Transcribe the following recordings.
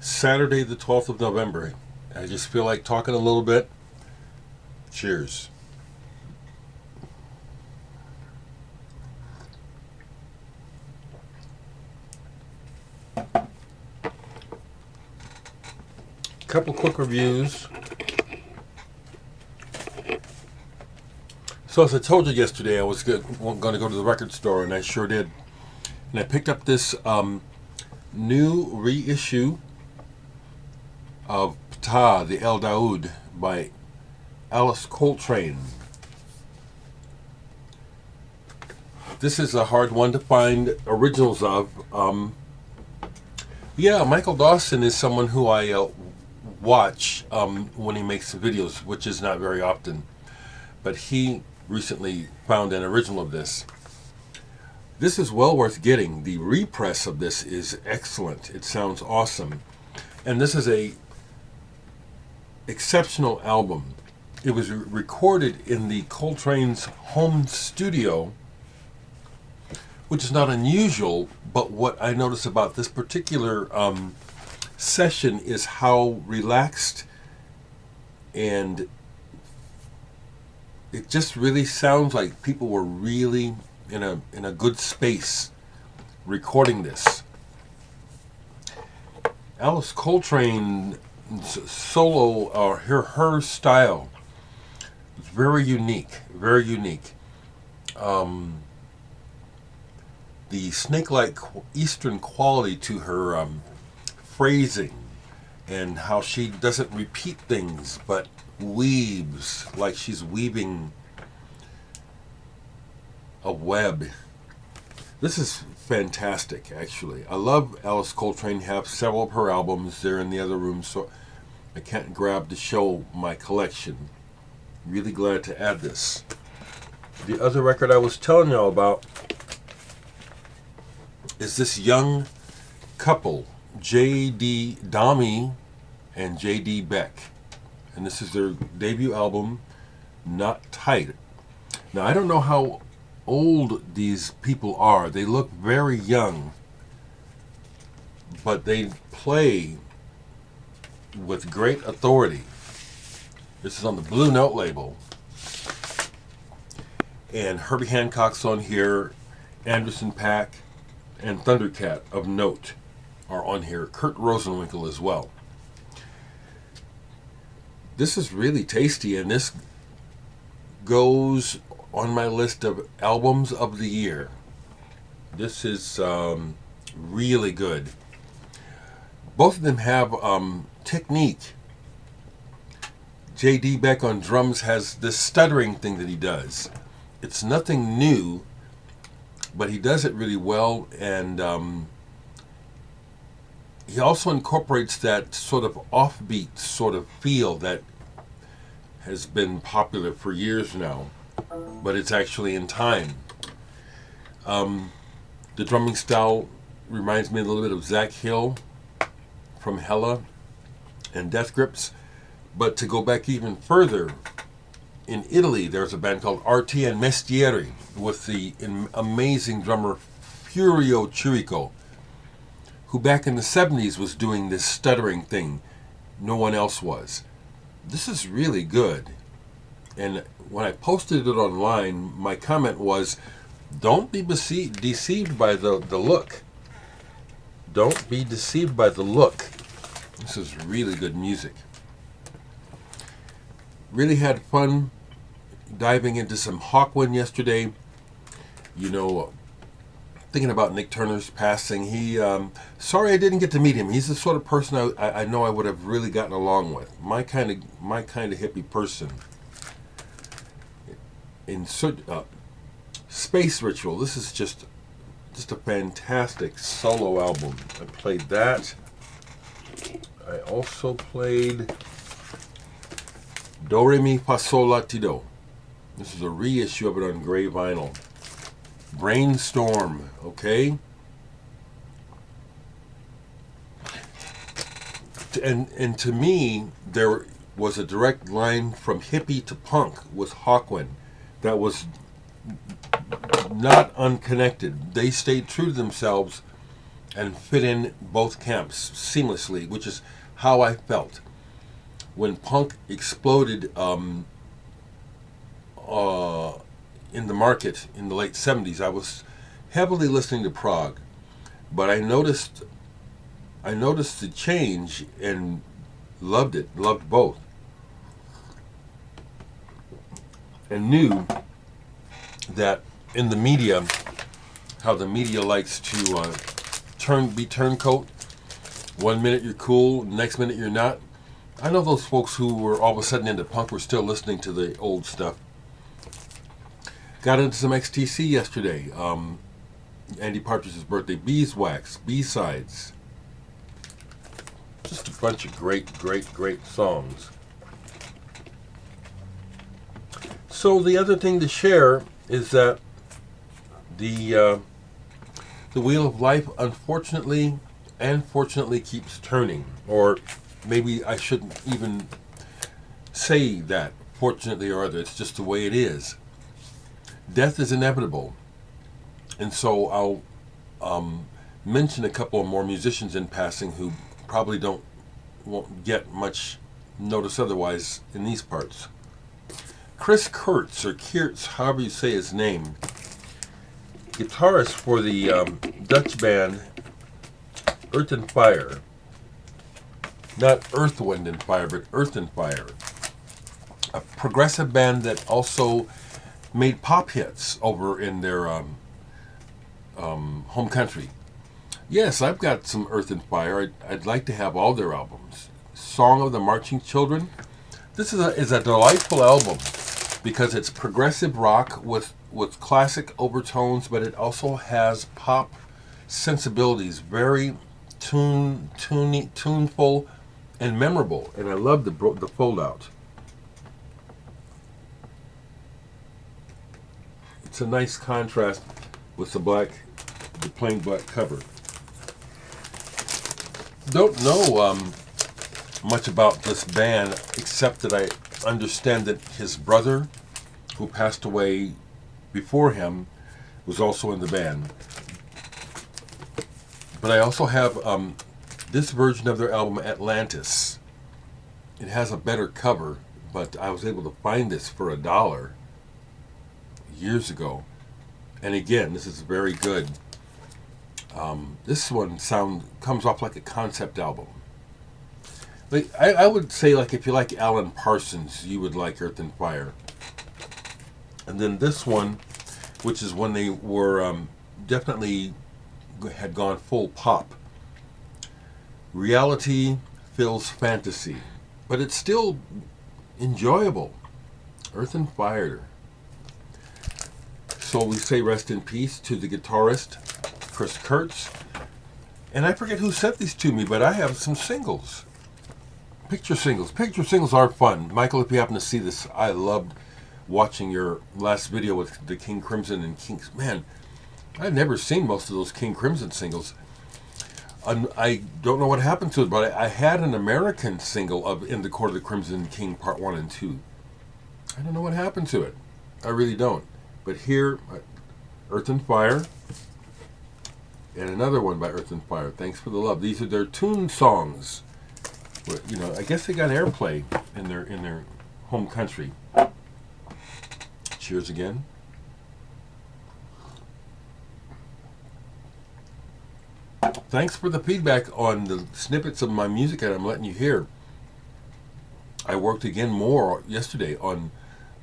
Saturday, the 12th of November. I just feel like talking a little bit. Cheers. Couple quick reviews. So as I told you yesterday, I was going to go to the record store, and I sure did. And I picked up this new reissue of Ptah, the El Daoud, by Coltrane. This is a hard one to find originals of. Yeah, Michael Dawson is someone who I watch when he makes videos, which is not very often. But he recently found an original of this. This is well worth getting. The repress of this is excellent. It sounds awesome. And this is a exceptional album. It was recorded in the Coltrane's home studio, which is not unusual, but what I notice about this particular session is how relaxed, and it just really sounds like people were really in a good space recording this. Alice Coltrane's solo, or her style, is very unique, very unique. The snake-like Eastern quality to her phrasing, and how she doesn't repeat things but weaves like she's weaving a web. This is fantastic, actually. I love Alice Coltrane. Have several of her albums. They're in the other room, so I can't grab to show my collection. Really glad to add this. The other record I was telling you about is this young couple, J.D. DOMi and J.D. Beck. And this is their debut album, Not Tight. Now, I don't know how old these people are. They look very young, but they play with great authority. This is on the Blue Note label. And Herbie Hancock's on here, Anderson .Paak, and Thundercat of Note are on here. Kurt Rosenwinkel as well. This is really tasty, and this goes on my list of albums of the year. This is really good. Both of them have technique. J.D. Beck on drums has this stuttering thing that he does. It's nothing new, but he does it really well, and he also incorporates that sort of offbeat sort of feel that has been popular for years now, but it's actually in time. The drumming style reminds me a little bit of Zach Hill from Hella and Death Grips, but to go back even further, in Italy there's a band called Arti and Mestieri with the amazing drummer Furio Chirico, who back in the 70s was doing this stuttering thing. No one else was. This is really good. And when I posted it online, my comment was, don't be deceived by the look. Don't be deceived by the look. This is really good music. Really had fun diving into some Hawkwind yesterday. You know, thinking about Nick Turner's passing. He, sorry I didn't get to meet him. He's the sort of person I know I would have really gotten along with. My kind of hippie person. In Space Ritual. This is just a fantastic solo album. I played that. I also played Doremi, Fasol, Latido. This is a reissue of it on gray vinyl. Brainstorm, okay? And to me, there was a direct line from hippie to punk with Hawkwind that was not unconnected. They stayed true to themselves and fit in both camps seamlessly, which is how I felt when punk exploded in the market in the late 70s. I was heavily listening to prog, but I noticed the change and loved it, loved both, and knew that in the media, how the media likes to be turncoat. 1 minute you're cool, next minute you're not. I know those folks who were all of a sudden into punk were still listening to the old stuff. Got into some XTC yesterday. Andy Partridge's birthday. Beeswax, B-sides. Just a bunch of great songs. So the other thing to share is that the wheel of life, unfortunately and fortunately, keeps turning. Or maybe I shouldn't even say that, fortunately or other. It's just the way it is. Death is inevitable. And so I'll mention a couple of more musicians in passing who probably won't get much notice otherwise in these parts. Chris Kurtz, or Keertz, however you say his name, guitarist for the Dutch band Earth and Fire. Not Earth, Wind and Fire, but Earth and Fire. A progressive band that also made pop hits over in their home country. Yes, I've got some Earth and Fire. I'd like to have all their albums. Song of the Marching Children. This is a delightful album because it's progressive rock with classic overtones, but it also has pop sensibilities. Very tuneful and memorable. And I love the fold out. It's a nice contrast with the plain black cover. Don't know much about this band except that I understand that his brother, who passed away before him, was also in the band. But I also have this version of their album, Atlantis. It has a better cover, but I was able to find this for $1 years ago. And again, this is very good. This one comes off like a concept album. Like I would say, like, if you like Alan Parsons, you would like Earth and Fire. And then this one, which is when they were definitely had gone full pop. Reality fills fantasy, but it's still enjoyable. Earth and Fire. So we say rest in peace to the guitarist, Chris Kurtz. And I forget who sent these to me, but I have some singles. Picture singles. Picture singles are fun. Michael, if you happen to see this, I loved watching your last video with the King Crimson and Kings. Man, I've never seen most of those King Crimson singles. I don't know what happened to it, but I had an American single of In the Court of the Crimson King Part 1 and 2. I don't know what happened to it. I really don't. But here, Earth and Fire, and another one by Earth and Fire, Thanks for the Love. These are their tune songs. You know, I guess they got airplay in their home country. Cheers again. Thanks for the feedback on the snippets of my music that I'm letting you hear. I worked again more yesterday on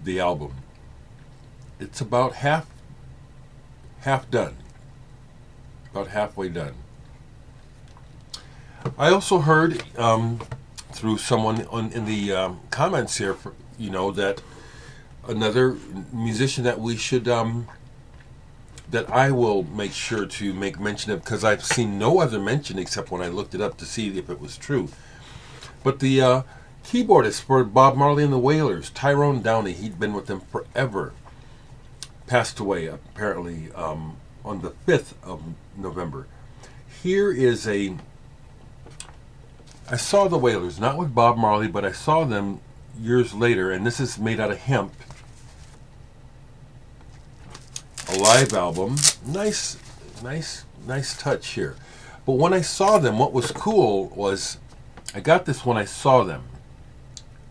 the album. It's about half done. About halfway done. I also heard through someone in the comments here, that another musician that we should that I will make sure to make mention of, because I've seen no other mention except when I looked it up to see if it was true. But the keyboardist for Bob Marley and the Wailers, Tyrone Downie, he'd been with them forever, passed away apparently on the 5th of November. Here is I saw the Wailers, not with Bob Marley, but I saw them years later, and this is made out of hemp. A live album. Nice touch here. But when I saw them, what was cool was I got this when I saw them.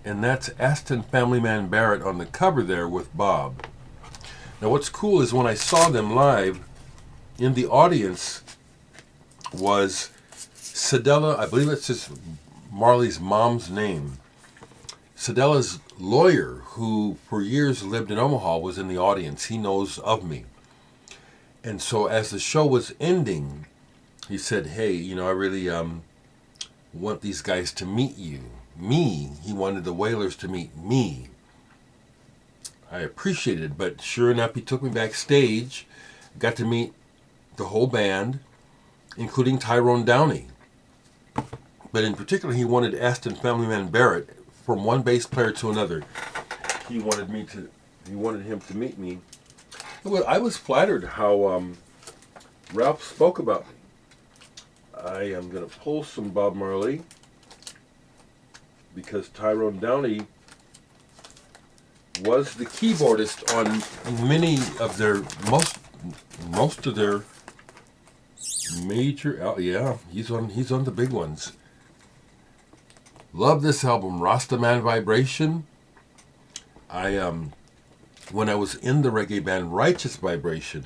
And that's Aston Family Man Barrett on the cover there with Bob. Now what's cool is when I saw them live, in the audience was Sedella, I believe it's just Marley's mom's name. Sedella's lawyer, who for years lived in Omaha, was in the audience. He knows of me. And so as the show was ending, he said, hey, you know, I really want these guys to meet you. Me. He wanted the Wailers to meet me. I appreciated it, but sure enough, he took me backstage, got to meet the whole band, including Tyrone Downey. But in particular, he wanted Aston Family Man Barrett, from one bass player to another. He wanted him to meet me. Well, I was flattered how Ralph spoke about me. I am going to pull some Bob Marley because Tyrone Downey was the keyboardist on many of their most of their major. Yeah, he's on the big ones. Love this album, Rastaman Vibration. When I was in the reggae band Righteous Vibration,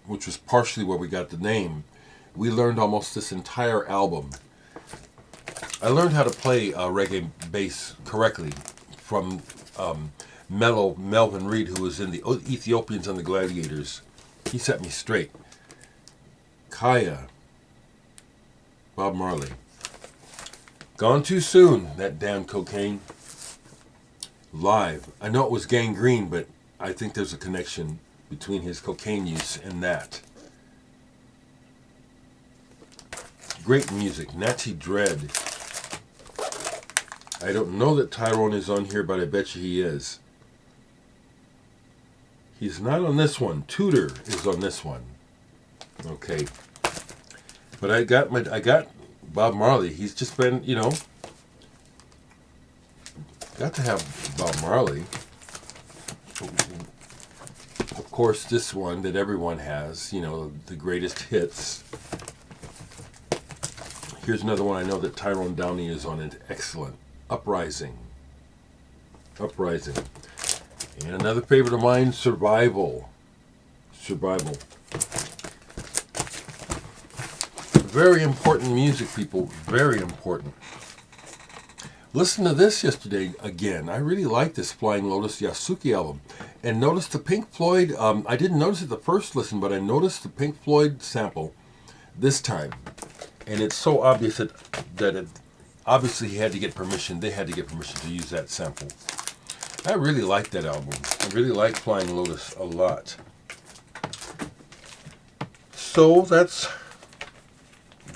which was partially where we got the name, we learned almost this entire album. I learned how to play reggae bass correctly from Melvin Reed, who was in the Ethiopians and the Gladiators. He set me straight. Kaya, Bob Marley. Gone too soon, that damn cocaine. Live. I know it was Gangrene, but I think there's a connection between his cocaine use and that. Great music. Natty Dread. I don't know that Tyrone is on here, but I bet you he is. He's not on this one. Tudor is on this one. Okay. But I got Bob Marley. He's just been, you know, got to have Bob Marley. Of course, this one that everyone has, you know, the greatest hits. Here's another one I know that Tyrone Downey is on it. Excellent. Uprising. Uprising. And another favorite of mine, Survival. Survival. Very important music, people. Very important. Listen to this yesterday again. I really like this Flying Lotus Yasuke album. And notice the Pink Floyd, I didn't notice it the first listen, but I noticed the Pink Floyd sample this time. And it's so obvious that it obviously he had to get permission. They had to get permission to use that sample. I really like that album. I really like Flying Lotus a lot. So that's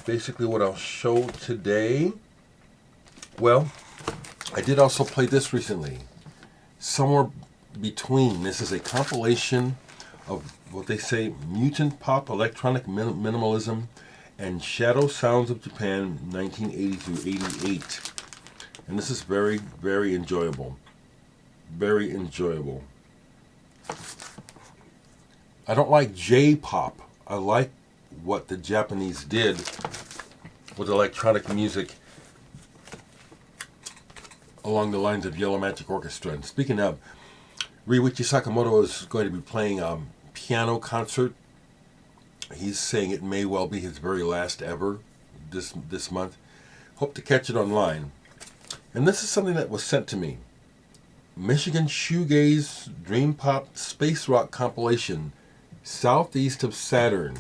basically what I'll show today. Well, I did also play this recently. Somewhere Between. This is a compilation of what they say mutant pop, electronic minimalism, and shadow sounds of Japan, 1980 through 88. And this is very, very enjoyable. Very enjoyable. I don't like J-pop. I like what the Japanese did with electronic music along the lines of Yellow Magic Orchestra. And speaking of, Ryuichi Sakamoto is going to be playing a piano concert. He's saying it may well be his very last ever this month. Hope to catch it online. And this is something that was sent to me. Michigan Shoegaze Dream Pop Space Rock compilation, Southeast of Saturn.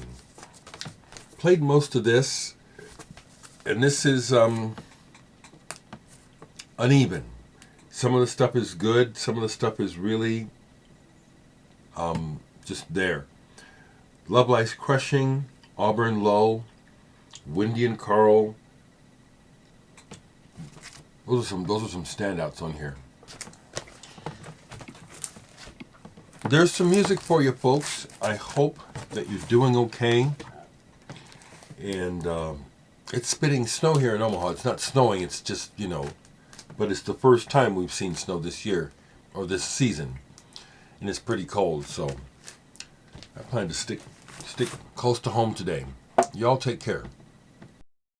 Played most of this, and this is uneven. Some of the stuff is good, some of the stuff is really just there. Love Lies Crushing, Auburn Low, Windy and Carl. Those are some standouts on here. There's some music for you folks. I hope that you're doing okay. And it's spitting snow here in Omaha. It's not snowing, it's just, you know, but it's the first time we've seen snow this year, or this season. And it's pretty cold, so I plan to stick close to home today. Y'all take care.